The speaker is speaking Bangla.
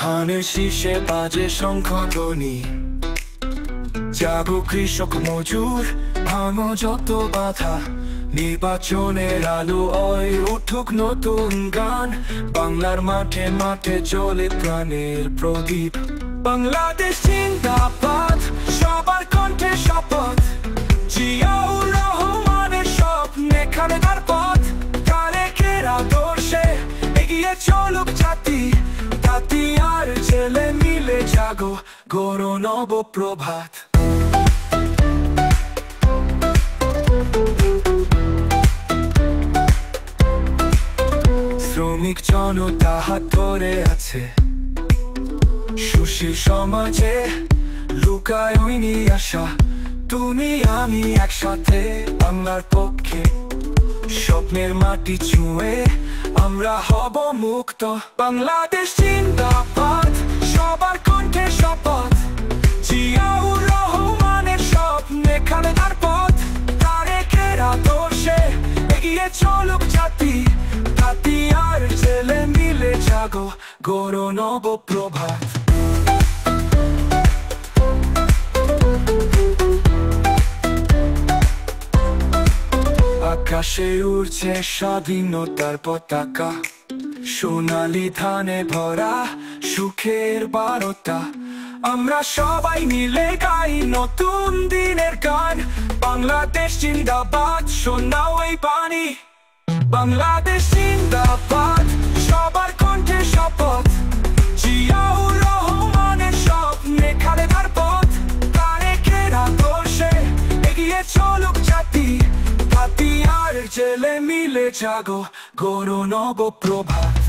ধানের শীষে বাজে শঙ্খধ্বনি, জাগো কৃষক মজুর, ভাঙো যত বাধা। নির্বাচনের আলো ওই উঠুক নতুন গান, বাংলার মাঠে মাঠে জ্বলে প্রাণের প্রদীপ। বাংলাদেশ জিন্দাবাদ, সবার কণ্ঠে শপথ, জিয়াউর রহমানের স্বপ্নে খালেদার পথ। তারেকের আদর্শে এগিয়ে চলুক জাতি, তাঁতি আর ছেলে মিলে জাগো গড়ো নব প্রভাত। শ্রমিক জনতা হাত ধরে আছে, সুশীল সমাজে লুকায় হয়নি আশা। তুমি আমি একসাথে বাংলার পক্ষে, স্বপ্নের মাটি ছুঁয়ে আমরা হব মুক্ত। বাংলাদেশ জিন্দাবাদ, সবার কণ্ঠে শপথ, জিয়াউর রহমানের স্বপ্নে খালেদার পথ। তারেকের আদর্শে এগিয়ে চলুক জাতি, তাঁতি আর ছেলে মিলে জাগো গড়ো নব প্রভাত। আকাশে উড়ছে স্বাধীনতার পতাকা, সোনালি ধানে ভরা সুখের বারতা। আমরা সবাই মিলে গাই নতুন দিনের গান, বাংলাদেশ জিন্দাবাদ, শোনাও এই বাণী। বাংলাদেশ জিন্দাবাদ, সবার কণ্ঠে শপথ, জিয়াউর রহমানের স্বপ্নে খালেদার পথ। তারেকের আদর্শে এগিয়ে চলুক জাতি, তাঁতি আর ছেলে মিলে জাগো গড়ো নব প্রভাত।